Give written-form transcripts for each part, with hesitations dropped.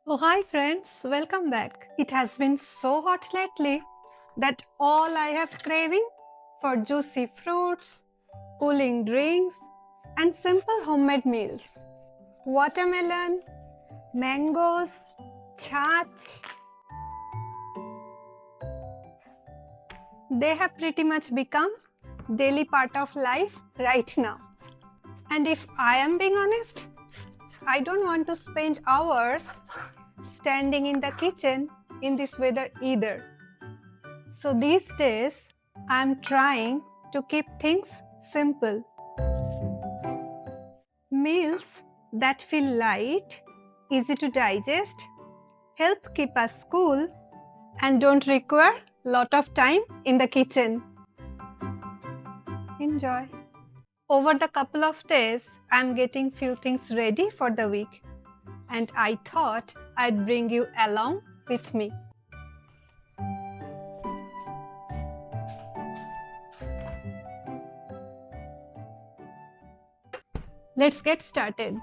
Oh, hi friends, welcome back. It has been so hot lately that all I have craving for juicy fruits, cooling drinks, and simple homemade meals. Watermelon, mangoes, chaat. They have pretty much become daily part of life right now. And if I am being honest, I don't want to spend hours standing in the kitchen in this weather either. So these days, I'm trying to keep things simple. Meals that feel light, easy to digest, help keep us cool, and don't require lot of time in the kitchen. Enjoy. Over the couple of days, I'm getting few things ready for the week, and I thought I'd bring you along with me. Let's get started.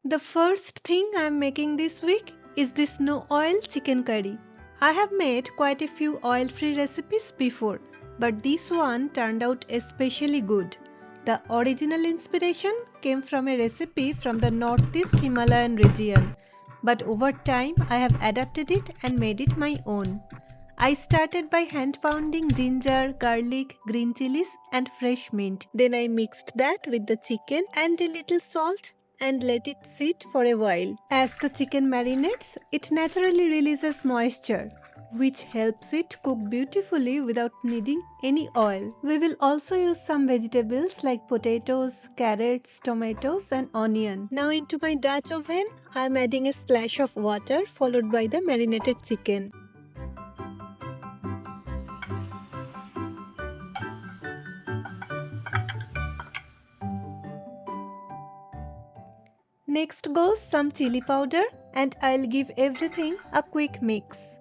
The first thing I'm making this week is this no oil chicken curry. I have made quite a few oil-free recipes before, but this one turned out especially good. The original inspiration came from a recipe from the northeast Himalayan region, but over time I have adapted it and made it my own. I started by hand pounding ginger, garlic, green chilies and fresh mint. Then I mixed that with the chicken and a little salt and let it sit for a while. As the chicken marinates, it naturally releases moisture, which helps it cook beautifully without needing any oil. We will also use some vegetables like potatoes, carrots, tomatoes and onion. Now into my Dutch oven, I am adding a splash of water followed by the marinated chicken. Next goes some chili powder and I'll give everything a quick mix.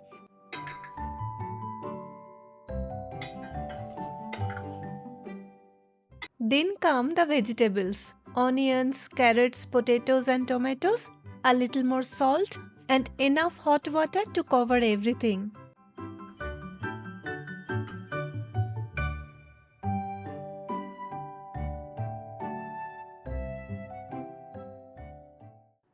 Then come the vegetables, onions, carrots, potatoes and tomatoes, a little more salt and enough hot water to cover everything.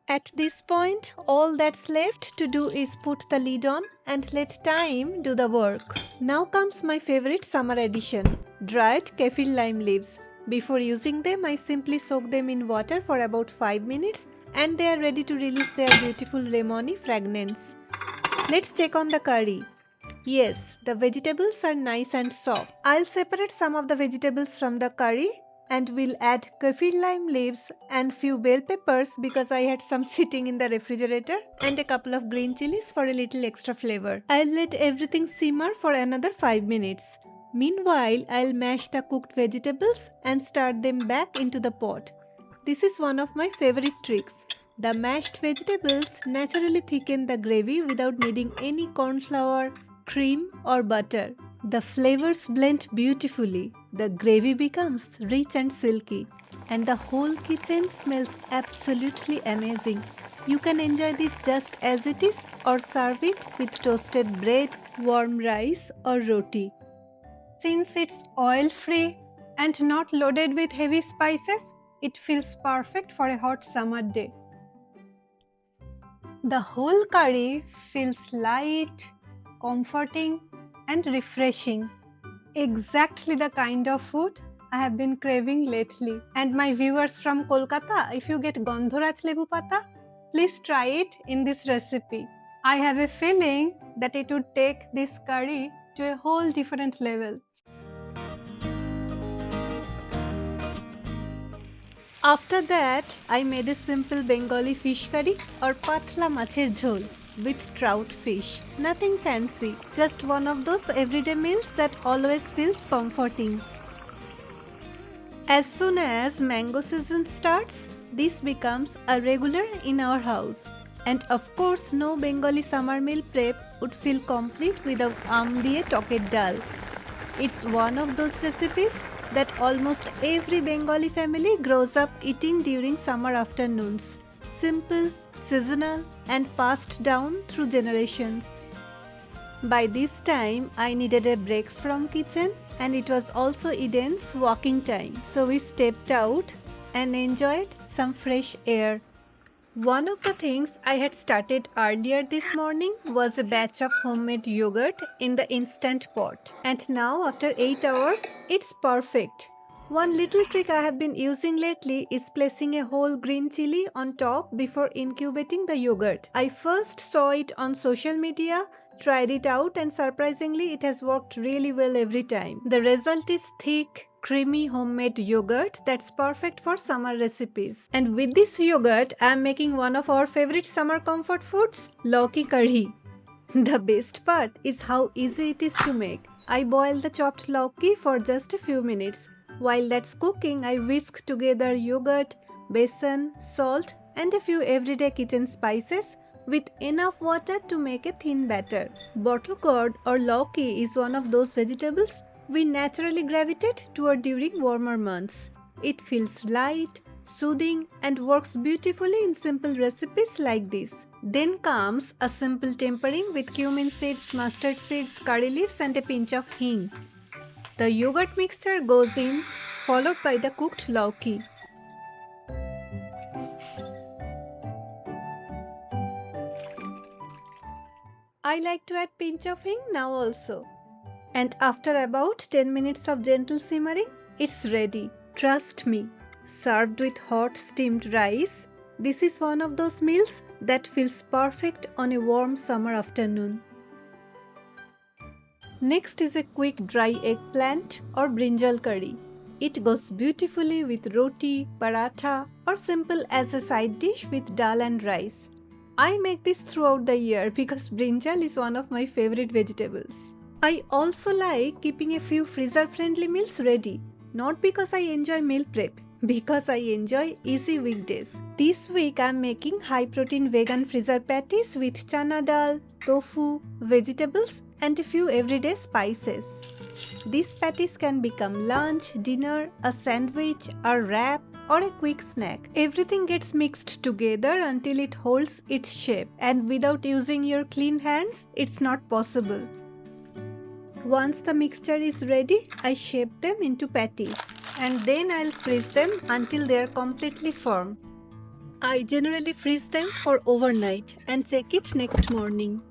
At this point, all that's left to do is put the lid on and let time do the work. Now comes my favorite summer addition, dried kaffir lime leaves. Before using them, I simply soak them in water for about 5 minutes and they are ready to release their beautiful lemony fragrance. Let's check on the curry. Yes, the vegetables are nice and soft. I'll separate some of the vegetables from the curry and we'll add kaffir lime leaves and few bell peppers because I had some sitting in the refrigerator and a couple of green chilies for a little extra flavor. I'll let everything simmer for another 5 minutes. Meanwhile, I'll mash the cooked vegetables and stir them back into the pot. This is one of my favorite tricks. The mashed vegetables naturally thicken the gravy without needing any corn flour, cream or butter. The flavors blend beautifully. The gravy becomes rich and silky and the whole kitchen smells absolutely amazing. You can enjoy this just as it is or serve it with toasted bread, warm rice or roti. Since it's oil-free and not loaded with heavy spices, it feels perfect for a hot summer day. The whole curry feels light, comforting and refreshing. Exactly the kind of food I have been craving lately. And my viewers from Kolkata, if you get Gandharaj Lebu Pata, please try it in this recipe. I have a feeling that it would take this curry to a whole different level. After that, I made a simple Bengali fish curry or Patla Macher Jhol with trout fish. Nothing fancy, just one of those everyday meals that always feels comforting. As soon as mango season starts, this becomes a regular in our house. And of course, no Bengali summer meal prep would feel complete without Aam Diye Toker Dal. It's one of those recipes that almost every Bengali family grows up eating during summer afternoons. Simple, seasonal, and passed down through generations. By this time, I needed a break from kitchen, and it was also Eden's walking time, so we stepped out and enjoyed some fresh air. One of the things I had started earlier this morning was a batch of homemade yogurt in the instant pot. And now after 8 hours, it's perfect. One little trick I have been using lately is placing a whole green chili on top before incubating the yogurt. I first saw it on social media, tried it out, and surprisingly it has worked really well every time. The result is thick, creamy homemade yogurt that's perfect for summer recipes. And with this yogurt, I am making one of our favorite summer comfort foods, Lauki curry. The best part is how easy it is to make. I boil the chopped Lauki for just a few minutes. While that's cooking, I whisk together yogurt, besan, salt, and a few everyday kitchen spices with enough water to make a thin batter. Bottle gourd or Lauki is one of those vegetables we naturally gravitate toward during warmer months. It feels light, soothing, and works beautifully in simple recipes like this. Then comes a simple tempering with cumin seeds, mustard seeds, curry leaves, and a pinch of hing. The yogurt mixture goes in, followed by the cooked Lauki. I like to add pinch of hing now also. And after about 10 minutes of gentle simmering, it's ready. Trust me. Served with hot steamed rice, this is one of those meals that feels perfect on a warm summer afternoon. Next is a quick dry eggplant or brinjal curry. It goes beautifully with roti, paratha, or simple as a side dish with dal and rice. I make this throughout the year because brinjal is one of my favorite vegetables. I also like keeping a few freezer-friendly meals ready, not because I enjoy meal prep, because I enjoy easy weekdays. This week I am making high-protein vegan freezer patties with chana dal, tofu, vegetables, and a few everyday spices. These patties can become lunch, dinner, a sandwich, a wrap, or a quick snack. Everything gets mixed together until it holds its shape, and without using your clean hands, it's not possible. Once the mixture is ready, I shape them into patties, and then I'll freeze them until they are completely firm. I generally freeze them for overnight and check it next morning.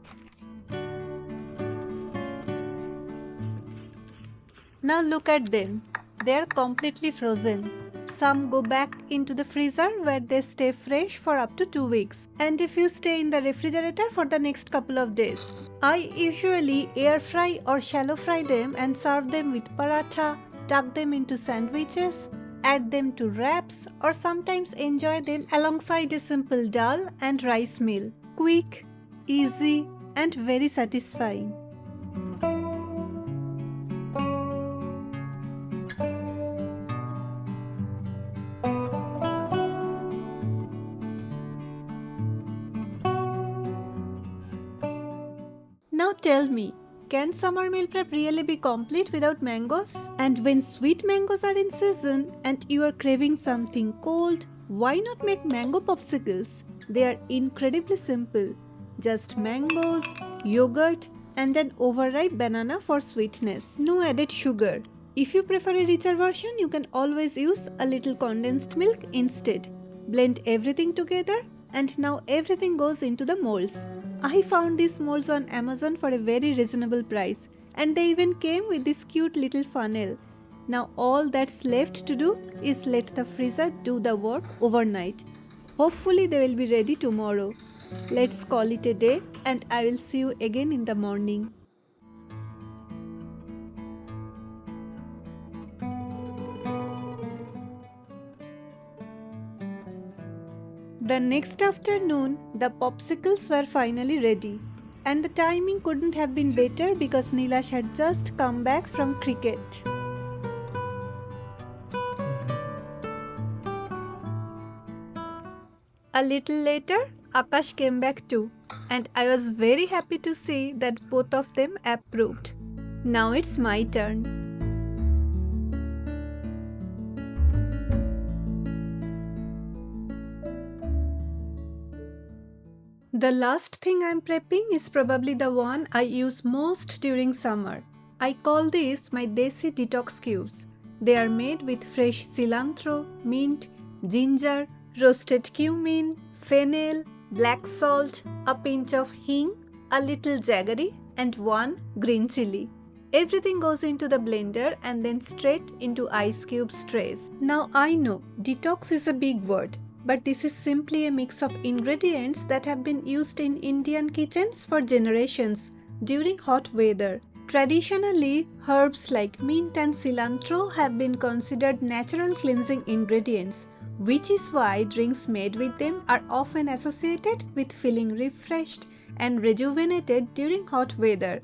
Now look at them. They are completely frozen. Some go back into the freezer where they stay fresh for up to 2 weeks, and a few stay in the refrigerator for the next couple of days. I usually air fry or shallow fry them and serve them with paratha, tuck them into sandwiches, add them to wraps, or sometimes enjoy them alongside a simple dal and rice meal. Quick, easy, and very satisfying. Now tell me, can summer meal prep really be complete without mangoes? And when sweet mangoes are in season and you are craving something cold, why not make mango popsicles? They are incredibly simple. Just mangoes, yogurt, and an overripe banana for sweetness. No added sugar. If you prefer a richer version, you can always use a little condensed milk instead. Blend everything together, and now everything goes into the molds. I found these molds on Amazon for a very reasonable price, and they even came with this cute little funnel. Now all that's left to do is let the freezer do the work overnight. Hopefully they will be ready tomorrow. Let's call it a day, and I will see you again in the morning. The next afternoon, the popsicles were finally ready, and the timing couldn't have been better because Nilash had just come back from cricket. A little later, Akash came back too, and I was very happy to see that both of them approved. Now it's my turn. The last thing I'm prepping is probably the one I use most during summer. I call these my Desi Detox Cubes. They are made with fresh cilantro, mint, ginger, roasted cumin, fennel, black salt, a pinch of hing, a little jaggery, and one green chili. Everything goes into the blender and then straight into ice cube trays. Now I know detox is a big word, but this is simply a mix of ingredients that have been used in Indian kitchens for generations during hot weather. Traditionally, herbs like mint and cilantro have been considered natural cleansing ingredients, which is why drinks made with them are often associated with feeling refreshed and rejuvenated during hot weather.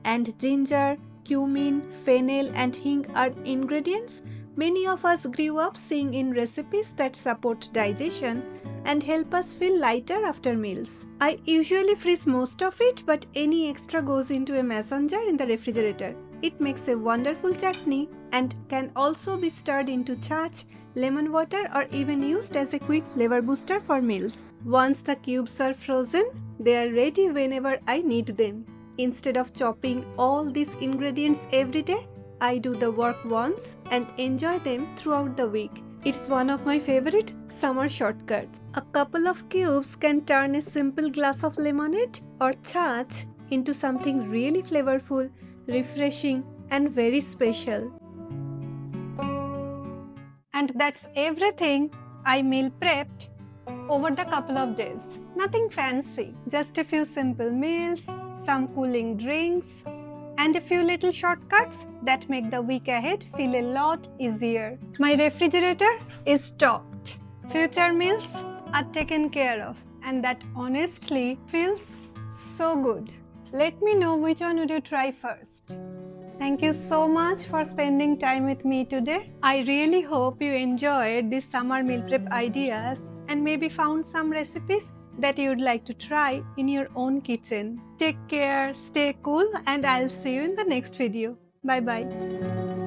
And ginger, cumin, fennel, and hing are ingredients many of us grew up seeing in recipes that support digestion and help us feel lighter after meals. I usually freeze most of it, but any extra goes into a mason jar in the refrigerator. It makes a wonderful chutney and can also be stirred into chach, lemon water, or even used as a quick flavor booster for meals. Once the cubes are frozen, they are ready whenever I need them. Instead of chopping all these ingredients every day, I do the work once and enjoy them throughout the week. It's one of my favorite summer shortcuts. A couple of cubes can turn a simple glass of lemonade or chach into something really flavorful, refreshing, and very special. And that's everything I meal prepped over the couple of days. Nothing fancy, just a few simple meals, some cooling drinks, and a few little shortcuts that make the week ahead feel a lot easier. My refrigerator is stocked. Future meals are taken care of, and that honestly feels so good. Let me know which one would you try first. Thank you so much for spending time with me today. I really hope you enjoyed these summer meal prep ideas and maybe found some recipes that you'd like to try in your own kitchen. Take care, stay cool, and I'll see you in the next video. Bye bye.